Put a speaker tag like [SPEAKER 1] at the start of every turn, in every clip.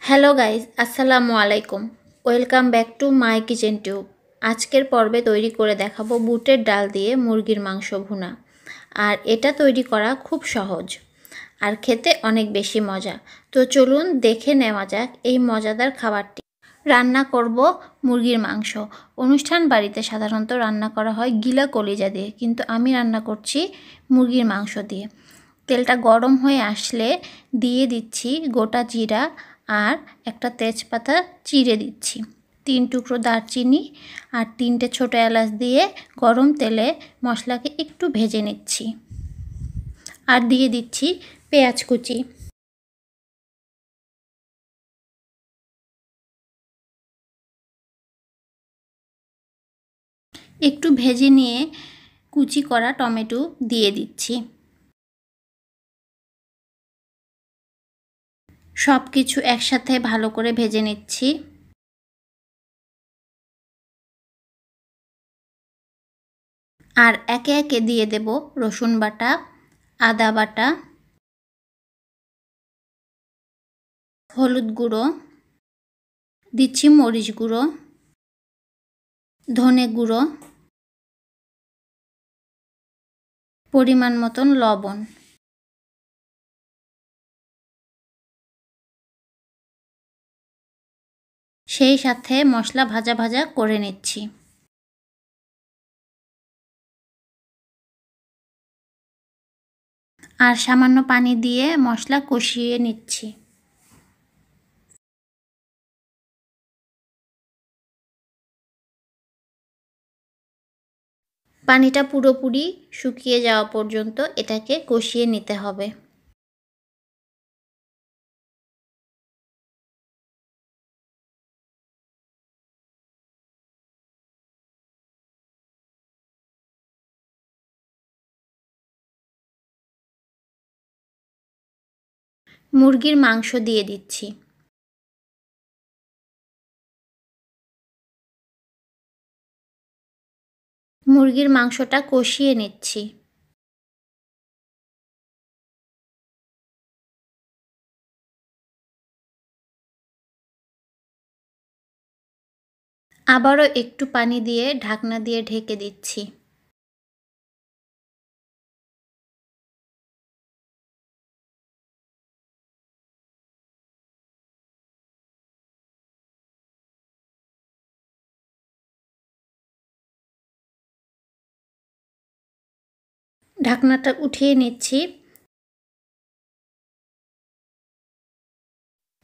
[SPEAKER 1] Hello guys, আসসালামু আলাইকুম। Welcome back to my kitchen tube. আজকের পর্বে তৈরি করে দেখাবো বুটের ডাল দিয়ে মুরগির মাংস ভুনা। আর এটা তৈরি করা খুব সহজ আর খেতে অনেক বেশি মজা। তো চলুন দেখে নেওয়া যাক এই মজাদার খাবারটি। রান্না করব মুরগির মাংস। অনুষ্ঠান বাড়িতে সাধারণত রান্না করা হয় গিলা কলিজা দিয়ে, কিন্তু আমি রান্না করছি মুরগির মাংস দিয়ে। তেলটা গরম হয়ে আসলে দিয়ে দিচ্ছি গোটা জিরা আর একটা তেজপাতা চিড়ে দিচ্ছি, 3 টুকরো দারচিনি আর 3টে ছোটো এলাচ দিয়ে গরম তেলে মশলাকে একটু ভেজে নিচ্ছি। আর দিয়ে দিচ্ছি পেঁয়াজ কুচি। একটু ভেজে নিয়ে কুচি করা টমেটো দিয়ে দিচ্ছি। সব কিছু একসাথে ভালো করে ভেজে নিচ্ছি। আর একে একে দিয়ে দেব রসুন বাটা, আদা বাটা, হলুদ গুঁড়ো, দিচ্ছি মরিচ গুঁড়ো, ধনে গুঁড়ো, পরিমাণ মতন লবণ। সেই সাথে মশলা ভাজা ভাজা করে নিচ্ছি। আর সামান্য পানি দিয়ে মশলা কষিয়ে নিচ্ছি। পানিটা পুরোপুরি শুকিয়ে যাওয়া পর্যন্ত এটাকে কষিয়ে নিতে হবে। মুরগির মাংস দিয়ে দিচ্ছি। মুরগির মাংসটা কষিয়ে নিচ্ছি। আবারও একটু পানি দিয়ে ঢাকনা দিয়ে ঢেকে দিচ্ছি। ঢাকনাটা উঠিয়ে নিচ্ছি।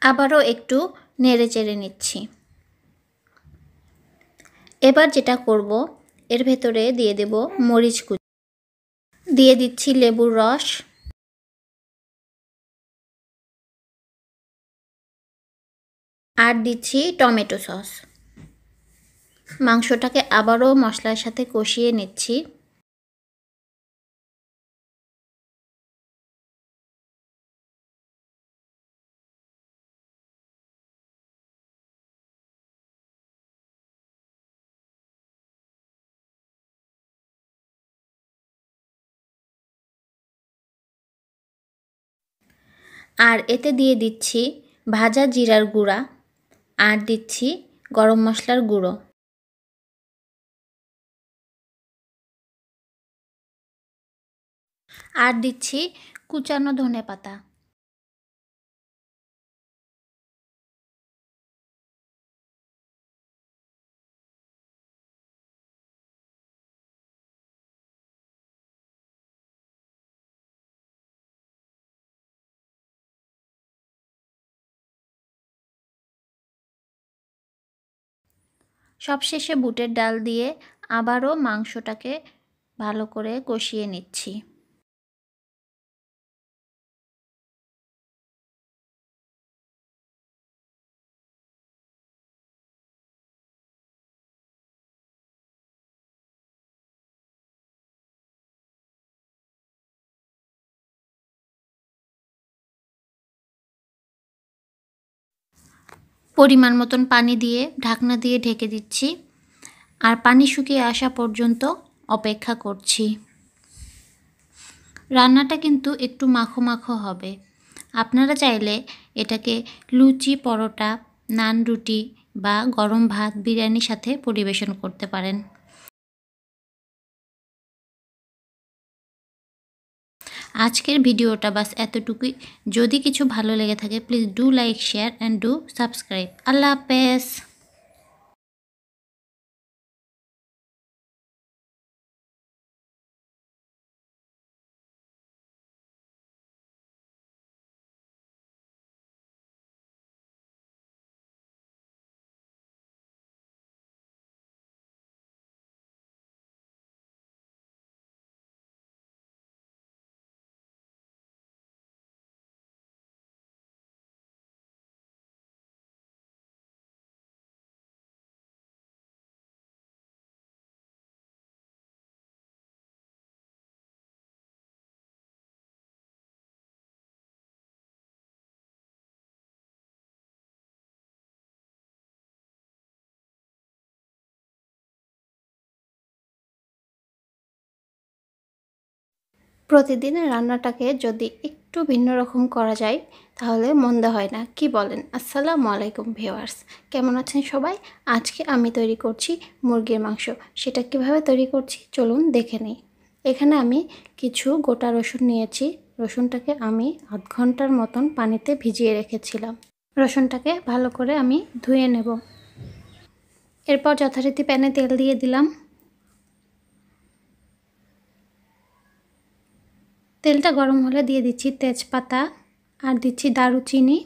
[SPEAKER 1] আবারও একটু নেড়ে চেড়ে নিচ্ছি। এবার যেটা করব, এর ভেতরে দিয়ে দেব মরিচ কুচি, দিয়ে দিচ্ছি লেবুর রস, আর দিচ্ছি টমেটো সস। মাংসটাকে আবারও মশলার সাথে কষিয়ে নিচ্ছি। আর এতে দিয়ে দিচ্ছি ভাজা জিরার গুঁড়া, আর দিচ্ছি গরম মশলার গুঁড়ো। আর দিচ্ছি কুচানো ধনেপাতা। সবশেষে বুটের ডাল দিয়ে আবারও মাংসটাকে ভালো করে কষিয়ে নিচ্ছি। পরিমাণ মতন পানি দিয়ে ঢাকনা দিয়ে ঢেকে দিচ্ছি। আর পানি শুকিয়ে আসা পর্যন্ত অপেক্ষা করছি। রান্নাটা কিন্তু একটু মাখো মাখো হবে, আপনারা চাইলে এটাকে লুচি, পরোটা, নান, রুটি বা গরম ভাত, বিরিয়ানির সাথে পরিবেশন করতে পারেন। আজকের ভিডিওটা বাস এতটুকুই। যদি কিছু ভালো লেগে থাকে please do like, share and do subscribe. আল্লাহ হাফেজ। প্রতিদিনের রান্নাটাকে যদি একটু ভিন্ন রকম করা যায় তাহলে মন্দ হয় না, কি বলেন? আসসালামু আলাইকুম ভিউয়ার্স, কেমন আছেন সবাই? আজকে আমি তৈরি করছি মুরগির মাংস। সেটা কিভাবে তৈরি করছি চলুন দেখে নিই। এখানে আমি কিছু গোটা রসুন নিয়েছি। রসুনটাকে আমি আধ ঘন্টার মতন পানিতে ভিজিয়ে রেখেছিলাম। রসুনটাকে ভালো করে আমি ধুয়ে নেব। এরপর যথারীতি প্যানে তেল দিয়ে দিলাম। তেলটা গরম হলে দিয়ে দিচ্ছি তেজপাতা, আর দিচ্ছি দারুচিনি,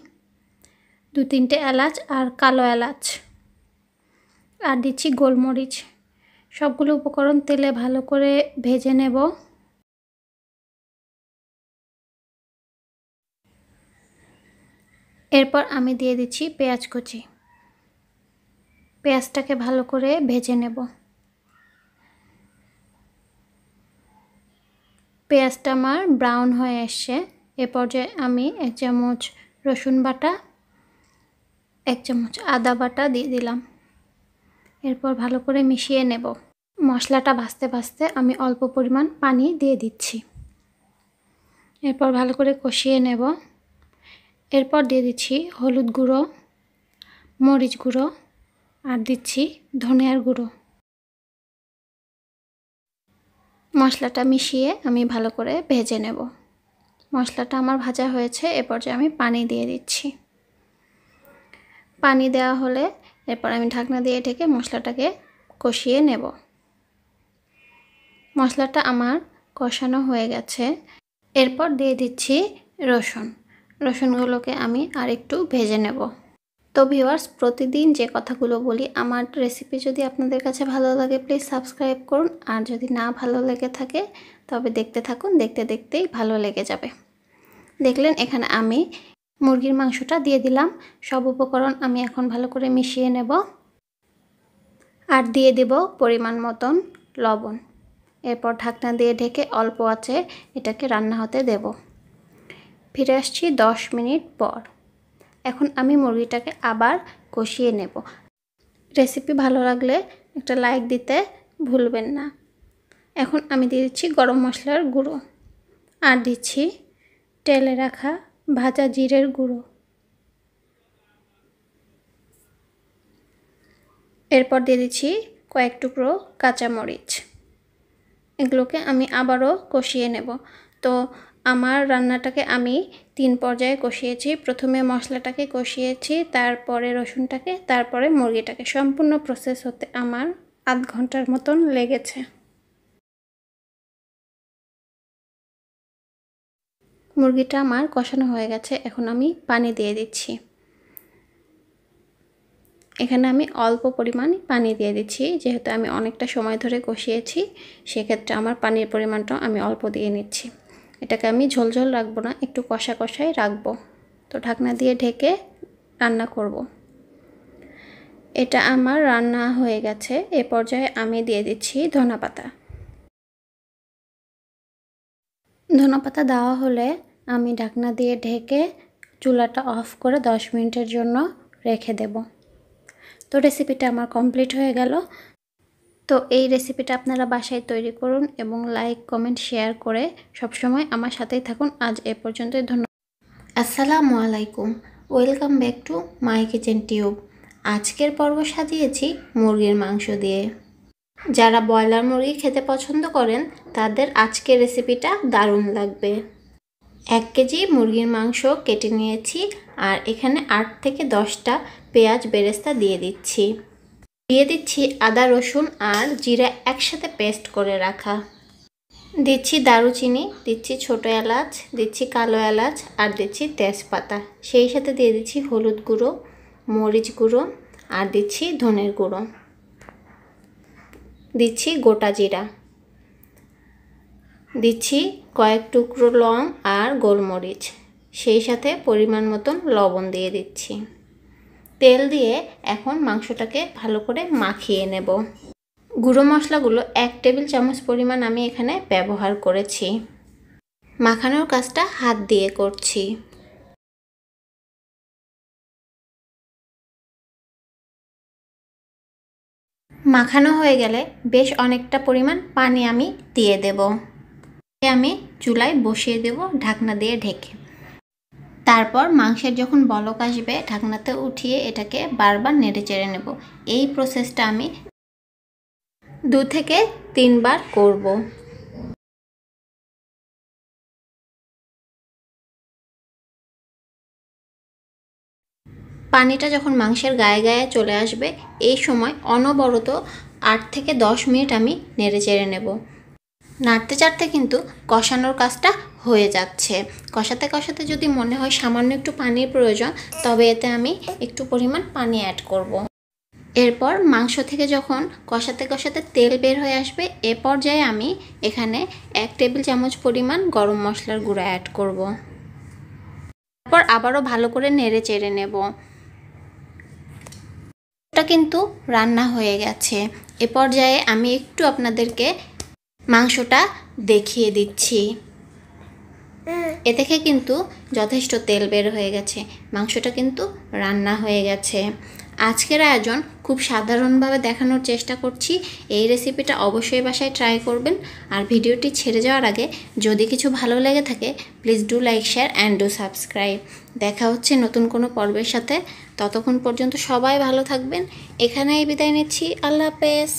[SPEAKER 1] 2-3টে এলাচ আর কালো এলাচ, আর দিচ্ছি গোলমরিচ। সবগুলো উপকরণ তেলে ভালো করে ভেজে নেব। এরপর আমি দিয়ে দিচ্ছি পেঁয়াজ কুচি। পেঁয়াজটাকে ভালো করে ভেজে নেব। পেঁয়াজটা আমার ব্রাউন হয়ে এসছে। এ পর্যায়ে আমি 1 চামচ রসুন বাটা, 1 চামচ আদা বাটা দিয়ে দিলাম। এরপর ভালো করে মিশিয়ে নেব। মশলাটা ভাজতে ভাজতে আমি অল্প পরিমাণ পানি দিয়ে দিচ্ছি। এরপর ভালো করে কষিয়ে নেব। এরপর দিয়ে দিচ্ছি হলুদ গুঁড়ো, মরিচ গুঁড়ো, আর দিচ্ছি ধনিয়ার গুঁড়ো। মশলাটা মিশিয়ে আমি ভালো করে ভেজে নেব। মশলাটা আমার ভাজা হয়েছে। এ পর্যায়ে আমি পানি দিয়ে দিচ্ছি। পানি দেওয়া হলে এরপর আমি ঢাকনা দিয়ে ঢেকে মশলাটাকে কষিয়ে নেব। মশলাটা আমার কষানো হয়ে গেছে। এরপর দিয়ে দিচ্ছি রসুনগুলোকে আমি আরেকটু ভেজে নেব। তো ভিউয়ার্স, প্রতিদিন যে কথাগুলো বলি, আমার রেসিপি যদি আপনাদের কাছে ভালো লাগে প্লিজ সাবস্ক্রাইব করুন। আর যদি না ভালো লেগে থাকে তবে দেখতে থাকুন, দেখতে দেখতেই ভালো লেগে যাবে। দেখলেন এখানে আমি মুরগির মাংসটা দিয়ে দিলাম। সব উপকরণ আমি এখন ভালো করে মিশিয়ে নেব। আর দিয়ে দেব পরিমাণ মতন লবণ। এরপর ঢাকনা দিয়ে ঢেকে অল্প আঁচে এটাকে রান্না হতে দেব। ফিরে আসছি 10 মিনিট পর। এখন আমি মুরগিটাকে আবার কষিয়ে নেব। রেসিপি ভালো লাগলে একটা লাইক দিতে ভুলবেন না। এখন আমি দিয়ে দিচ্ছি গরম মশলার গুঁড়ো, আর দিচ্ছি তেলে রাখা ভাজা জিরের গুঁড়ো। এরপর দিয়ে দিচ্ছি কয়েক টুকরো কাঁচামরিচ। এগুলোকে আমি আবারও কষিয়ে নেব। তো আমার রান্নাটাকে আমি 3 পর্যায়ে কষিয়েছি। প্রথমে মশলাটাকে কষিয়েছি, তারপরে রসুনটাকে, তারপরে মুরগিটাকে। সম্পূর্ণ প্রসেস হতে আমার আধ ঘন্টার মতন লেগেছে। মুরগিটা আমার কষানো হয়ে গেছে। এখন আমি পানি দিয়ে দিচ্ছি। এখানে আমি অল্প পরিমাণ পানি দিয়ে দিচ্ছি, যেহেতু আমি অনেকটা সময় ধরে কষিয়েছি, সেক্ষেত্রে আমার পানির পরিমাণটাও আমি অল্প দিয়ে নিচ্ছি। এটাকে আমি ঝোলঝোল রাখবো না, একটু কষা কষাই রাখবো। তো ঢাকনা দিয়ে ঢেকে রান্না করব। এটা আমার রান্না হয়ে গেছে। এ পর্যায়ে আমি দিয়ে দিচ্ছি ধনেপাতা। ধনেপাতা দেওয়া হলে আমি ঢাকনা দিয়ে ঢেকে চুলাটা অফ করে 10 মিনিটের জন্য রেখে দেব। তো রেসিপিটা আমার কমপ্লিট হয়ে গেল। তো এই রেসিপিটা আপনারা বাসায় তৈরি করুন এবং লাইক, কমেন্ট, শেয়ার করে সবসময় আমার সাথেই থাকুন। আজ এ পর্যন্তই। ধন্যবাদ। আসসালামু আলাইকুম, welcome back to my kitchen tube. আজকের পর্ব সাজিয়েছি মুরগির মাংস দিয়ে। যারা ব্রয়লার মুরগি খেতে পছন্দ করেন তাদের আজকের রেসিপিটা দারুণ লাগবে। 1 কেজি মুরগির মাংস কেটে নিয়েছি আর এখানে 8 থেকে 10টা পেঁয়াজ বেরেস্তা দিয়ে দিচ্ছি আদা রসুন আর জিরা একসাথে পেস্ট করে রাখা। দিচ্ছি দারুচিনি, দিচ্ছি ছোটো এলাচ, দিচ্ছি কালো এলাচ আর দিচ্ছি তেজপাতা। সেই সাথে দিয়ে দিচ্ছি হলুদ গুঁড়ো, মরিচ গুঁড়ো আর দিচ্ছি ধনের গুঁড়ো, দিচ্ছি গোটা জিরা, দিচ্ছি কয়েক টুকরো লং আর গোলমরিচ, সেই সাথে পরিমাণ মতন লবণ দিয়ে দিচ্ছি। তেল দিয়ে এখন মাংসটাকে ভালো করে মাখিয়ে নেব। গুঁড়ো মশলাগুলো 1 টেবিল চামচ পরিমাণ আমি এখানে ব্যবহার করেছি। মাখানোর কাজটা হাত দিয়ে করছি। মাখানো হয়ে গেলে বেশ অনেকটা পরিমাণ পানি আমি দিয়ে দেব। আমি চুলায় বসিয়ে দেব ঢাকনা দিয়ে ঢেকে। তারপর মাংসের যখন বলক আসবে ঢাকনাতে উঠিয়ে এটাকে বারবার নেড়ে চেড়ে নেব। এই প্রসেসটা আমি 2 থেকে 3 বার করব। পানিটা যখন মাংসের গায়ে গায়ে চলে আসবে এই সময় অনবরত 8 থেকে 10 মিনিট আমি নেড়ে চেড়ে নেব। নাড়তে চাড়তে কিন্তু কষানোর কাজটা হয়ে যাচ্ছে। কষাতে কষাতে যদি মনে হয় সামান্য একটু পানির প্রয়োজন তবে এতে আমি একটু পরিমাণ পানি অ্যাড করব। এরপর মাংস থেকে যখন কষাতে কষাতে তেল বের হয়ে আসবে এ পর্যায়ে আমি এখানে 1 টেবিল চামচ পরিমাণ গরম মশলার গুঁড়া অ্যাড করব। তারপর আবারও ভালো করে নেড়ে চেড়ে নেব। এটা কিন্তু রান্না হয়ে গেছে। এ পর্যায়ে আমি একটু আপনাদেরকে মাংসটা দেখিয়ে দিচ্ছি। এ থেকে কিন্তু যথেষ্ট তেল বের হয়ে গেছে। মাংসটা কিন্তু রান্না হয়ে গেছে। আজকের আয়োজন খুব সাধারণভাবে দেখানোর চেষ্টা করছি। এই রেসিপিটা অবশ্যই বাসায় ট্রাই করবেন। আর ভিডিওটি ছেড়ে যাওয়ার আগে যদি কিছু ভালো লেগে থাকে please do like share and do subscribe. দেখা হচ্ছে নতুন কোনো পর্বের সাথে। ততক্ষণ পর্যন্ত সবাই ভালো থাকবেন। এখানেই বিদায় নিচ্ছি। আল্লাহ হাফেজ।